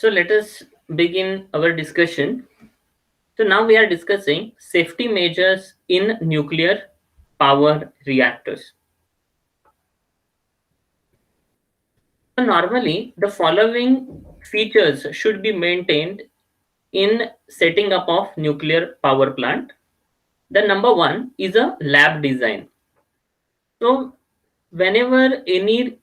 So let us begin our discussion. So now we are discussing safety measures in nuclear power reactors. So normally the following features should be maintained in setting up of nuclear power plant. The number one is a lab design. So whenever any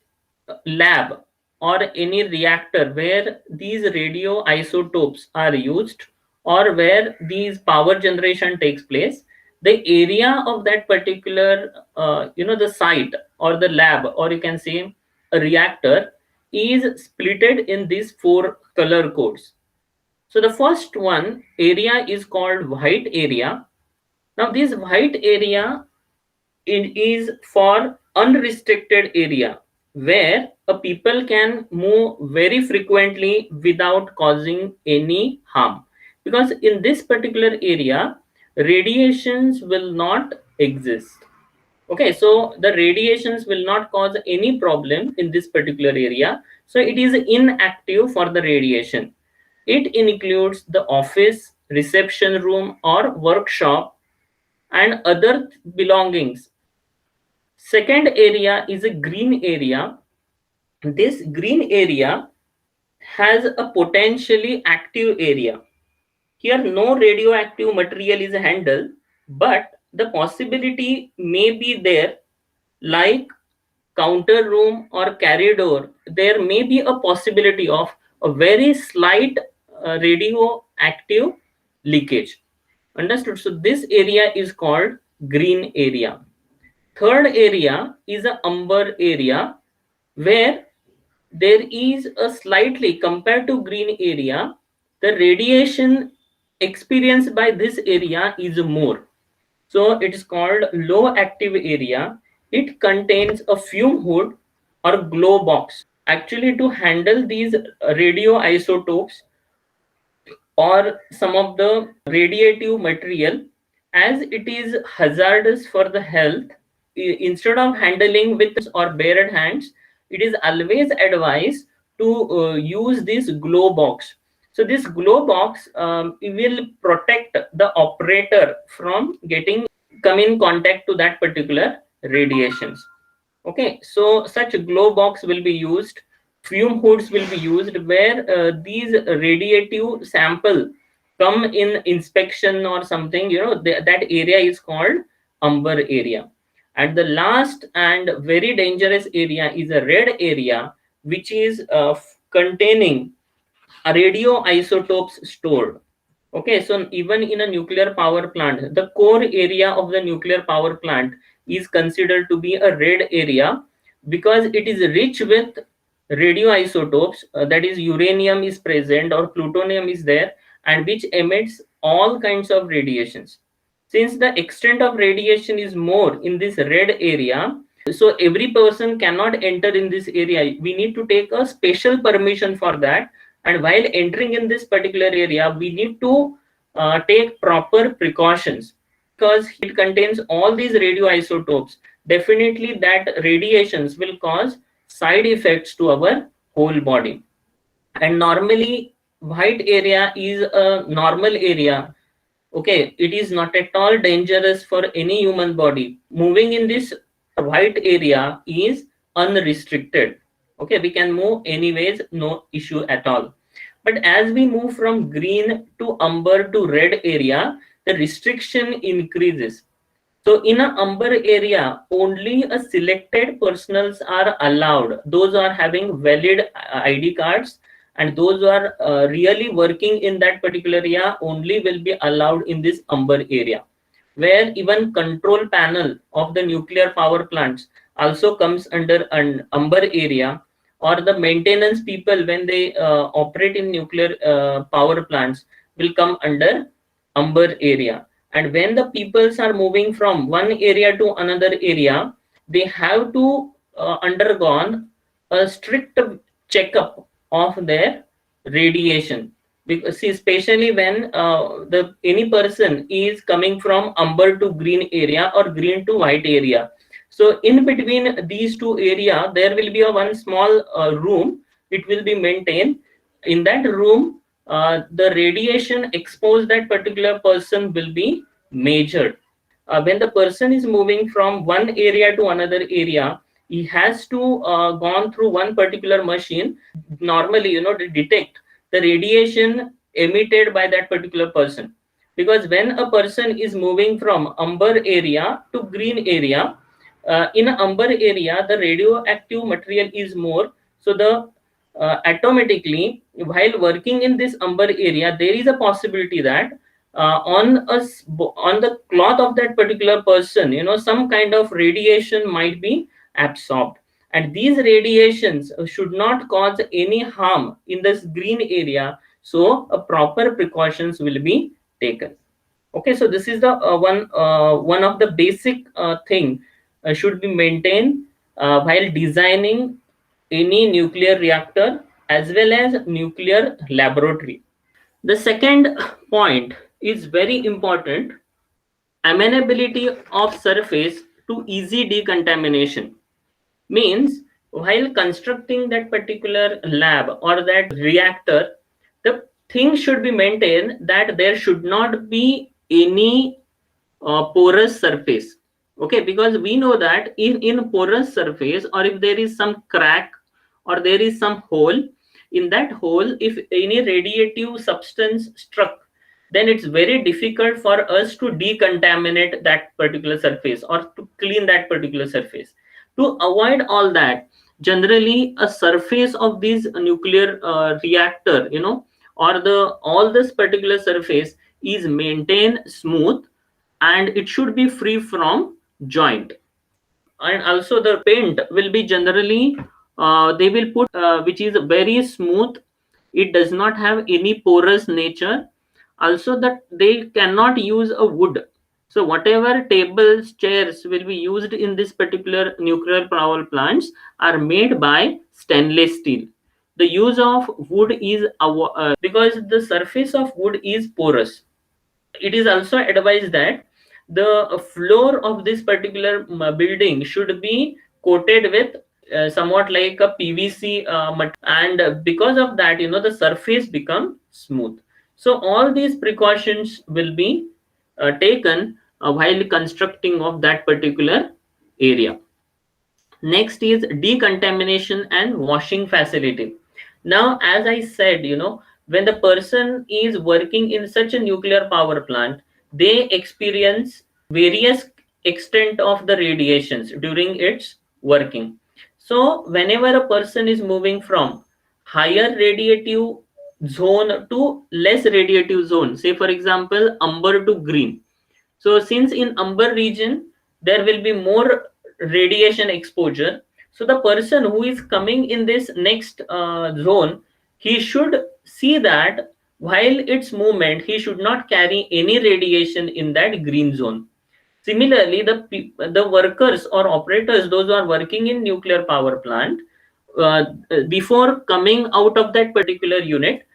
lab or any reactor where these radioisotopes are used or where these power generation takes place, the area of that particular the site or the lab, or you can say a reactor, is splitted in these four color codes. So the first one area is called white area. Now this white area, it is for unrestricted area where a people can move very frequently without causing any harm, because in this particular area radiations will not exist. Okay, so the radiations will not cause any problem in this particular area, so it is inactive for the radiation. It includes the office, reception room or workshop and other belongings. Second area is a green area. This green area has a potentially active area. Here no radioactive material is handled, but the possibility may be there, like counter room or corridor, there may be a possibility of a very slight radioactive leakage. Understood? So this area is called green area. Third area is a umber area, where there is a slightly, compared to green area, the radiation experienced by this area is more. So it is called low active area. It contains a fume hood or glow box actually to handle these radioisotopes or some of the radiative material, as it is hazardous for the health. Instead of handling with or bare hands, it is always advised to use this glow box. So this glow box it will protect the operator from getting come in contact to that particular radiations. Okay, so such glow box will be used. Fume hoods will be used where these radiative sample come in inspection or something, that area is called umber area. And the last and very dangerous area is a red area, which is containing radioisotopes stored. Okay, so even in a nuclear power plant, the core area of the nuclear power plant is considered to be a red area because it is rich with radioisotopes, that is uranium is present or plutonium is there, and which emits all kinds of radiations. Since the extent of radiation is more in this red area, so every person cannot enter in this area. We need to take a special permission for that, and while entering in this particular area we need to take proper precautions, because it contains all these radioisotopes. Definitely that radiations will cause side effects to our whole body. And normally white area is a normal area. Okay, it is not at all dangerous for any human body. Moving in this white area is unrestricted. Okay, we can move anyways, no issue at all. But as we move from green to umber to red area, the restriction increases. So in a umber area, only a selected personals are allowed. Those are having valid ID cards, and those who are really working in that particular area only will be allowed in this umber area, where even control panel of the nuclear power plants also comes under an umber area, or the maintenance people when they operate in nuclear power plants will come under umber area. And when the peoples are moving from one area to another area, they have to undergone a strict checkup of their radiation. Because see, especially when the any person is coming from umber to green area or green to white area, so in between these two area there will be a one small room. It will be maintained In that room, the radiation exposed that particular person will be measured. When the person is moving from one area to another area, he has to gone through one particular machine normally, to detect the radiation emitted by that particular person. Because when a person is moving from amber area to green area, in amber area the radioactive material is more, so the automatically while working in this amber area there is a possibility that on the cloth of that particular person, some kind of radiation might be absorbed, and these radiations should not cause any harm in this green area, so a proper precautions will be taken. Okay, so this is the one of the basic thing should be maintained while designing any nuclear reactor as well as nuclear laboratory. The second point is very important: amenability of surface to easy decontamination. Means while constructing that particular lab or that reactor, the thing should be maintained that there should not be any porous surface. Okay, because we know that in porous surface, or if there is some crack or there is some hole, in that hole if any radiative substance struck, then it's very difficult for us to decontaminate that particular surface or to clean that particular surface. To avoid all that, generally a surface of this nuclear reactor, or the all this particular surface is maintained smooth, and it should be free from joint. And also the paint will be generally they will put which is very smooth, it does not have any porous nature. Also that they cannot use a wood, so whatever tables, chairs will be used in this particular nuclear power plants are made by stainless steel. The use of wood is because the surface of wood is porous. It is also advised that the floor of this particular building should be coated with somewhat like a PVC and because of that, the surface become smooth. So all these precautions will be taken while constructing of that particular area. Next is decontamination and washing facility. Now, as I said, when the person is working in such a nuclear power plant, they experience various extent of the radiations during its working. So, whenever a person is moving from higher radiative zone to less radiative zone, say for example, amber to green. So since in amber region there will be more radiation exposure, so the person who is coming in this next zone, he should see that while its movement, he should not carry any radiation in that green zone. Similarly, the workers or operators, those who are working in nuclear power plant, before coming out of that particular unit,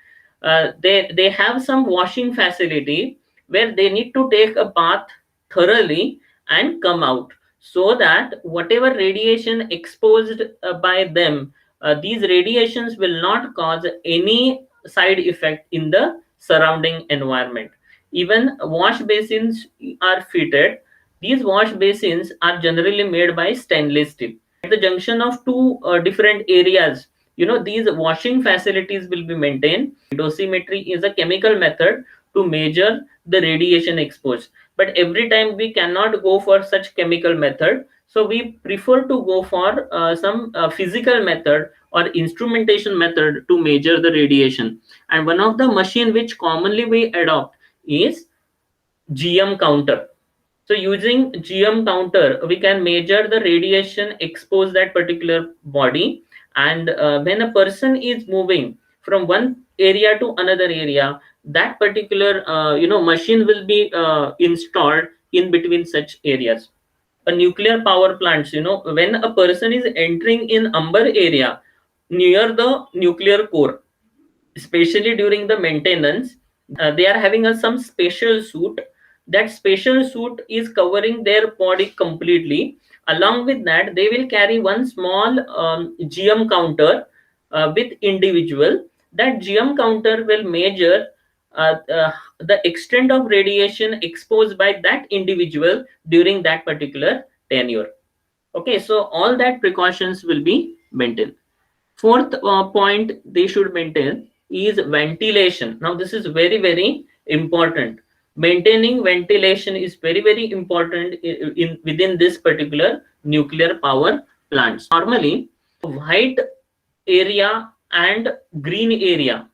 they have some washing facility where they need to take a bath thoroughly and come out, so that whatever radiation exposed by them, these radiations will not cause any side effect in the surrounding environment. Even wash basins are fitted. These wash basins are generally made by stainless steel. At the junction of two different areas, these washing facilities will be maintained. Dosimetry is a chemical method to measure the radiation exposed, but every time we cannot go for such chemical method, so we prefer to go for some physical method or instrumentation method to measure the radiation. And one of the machine which commonly we adopt is GM counter. So using GM counter, we can measure the radiation exposed that particular body. And when a person is moving from one area to another area, that particular machine will be installed in between such areas. A nuclear power plants, when a person is entering in amber area near the nuclear core, especially during the maintenance, they are having some special suit. That special suit is covering their body completely. Along with that, they will carry one small GM counter with individual. that GM counter will measure the extent of radiation exposed by that individual during that particular tenure. Okay, so all that precautions will be maintained. Fourth point they should maintain is ventilation. Now this is very, very important. Maintaining ventilation is very, very important in within this particular nuclear power plants. Normally white area and green area,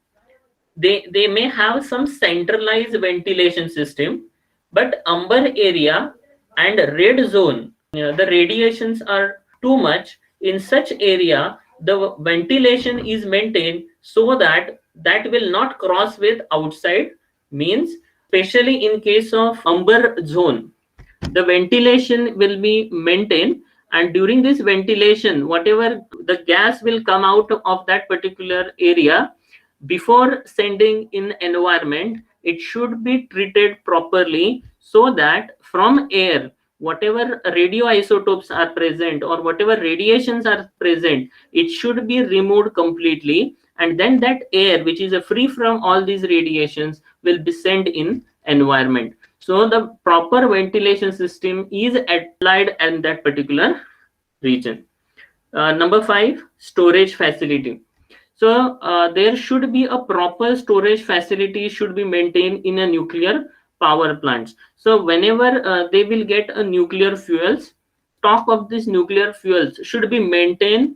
they may have some centralized ventilation system, but amber area and red zone, the radiations are too much. In such area the ventilation is maintained so that that will not cross with outside, means especially in case of amber zone the ventilation will be maintained, and during this ventilation whatever the gas will come out of that particular area, before sending in environment it should be treated properly, so that from air whatever radioisotopes are present or whatever radiations are present, it should be removed completely, and then that air which is free from all these radiations will be sent in environment. So the proper ventilation system is applied in that particular region. Number 5, storage facility. So there should be a proper storage facility should be maintained in a nuclear power plants. So whenever they will get a nuclear fuels, stock of this nuclear fuels should be maintained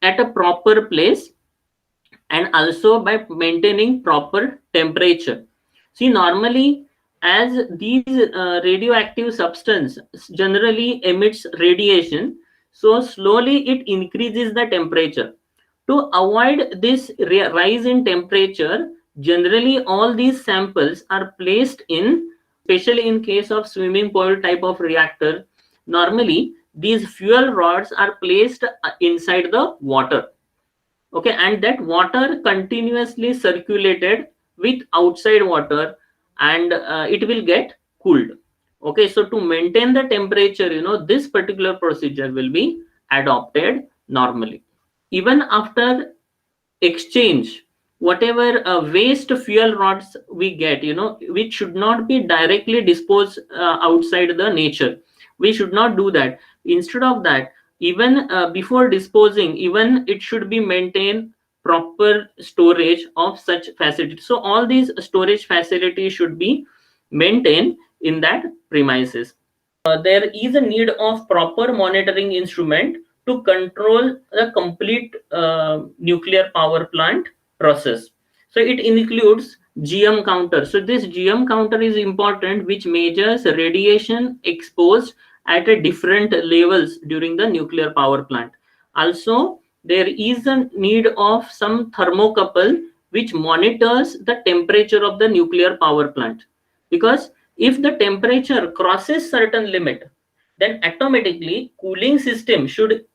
at a proper place, and also by maintaining proper temperature. See, normally as these radioactive substance generally emits radiation, so slowly it increases the temperature. To avoid this rise in temperature, generally all these samples are placed in, especially in case of swimming pool type of reactor, normally these fuel rods are placed inside the water. Okay, and that water continuously circulated with outside water, and it will get cooled. Okay, so to maintain the temperature, this particular procedure will be adopted normally. Even after exchange, whatever waste fuel rods we get, which should not be directly disposed outside the nature, we should not do that. Instead of that, even before disposing, even it should be maintained proper storage of such facilities. So all these storage facilities should be maintained in that premises. There is a need of proper monitoring instrument to control the complete nuclear power plant process. So it includes GM counter. So this GM counter is important, which measures radiation exposed at a different levels during the nuclear power plant. Also, there is a need of some thermocouple which monitors the temperature of the nuclear power plant, because if the temperature crosses certain limit, then automatically cooling system should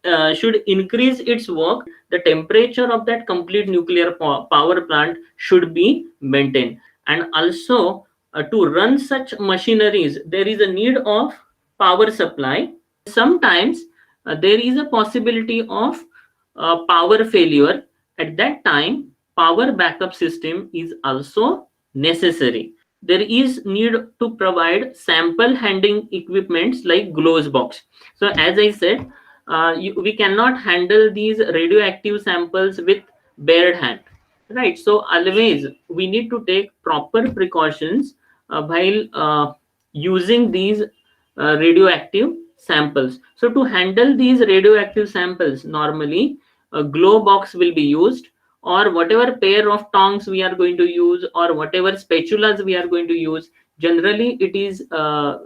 increase its work. The temperature of that complete nuclear power plant should be maintained, and also to run such machineries there is a need of power supply. Sometimes there is a possibility of power failure. At that time power backup system is also necessary. There is need to provide sample handling equipments like gloves box. So as I said, we cannot handle these radioactive samples with bare hand, right? So always we need to take proper precautions while using these radioactive samples. So to handle these radioactive samples, normally a glow box will be used, or whatever pair of tongs we are going to use, or whatever spatulas we are going to use. Generally it is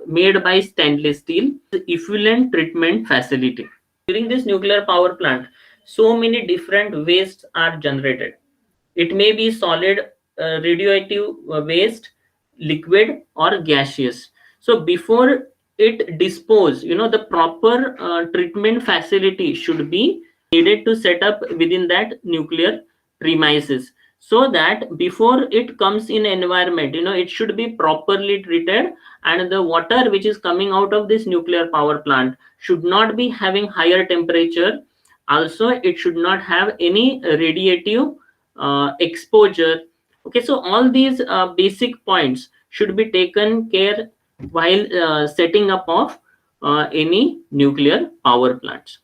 made by stainless steel. Effluent treatment facility. During this nuclear power plant, so many different wastes are generated. It may be solid radioactive waste, liquid or gaseous. So before it dispose, the proper treatment facility should be needed to set up within that nuclear premises, so that before it comes in environment, it should be properly treated, and the water which is coming out of this nuclear power plant should not be having higher temperature. Also it should not have any radiative exposure. Okay, so all these basic points should be taken care while setting up of any nuclear power plants.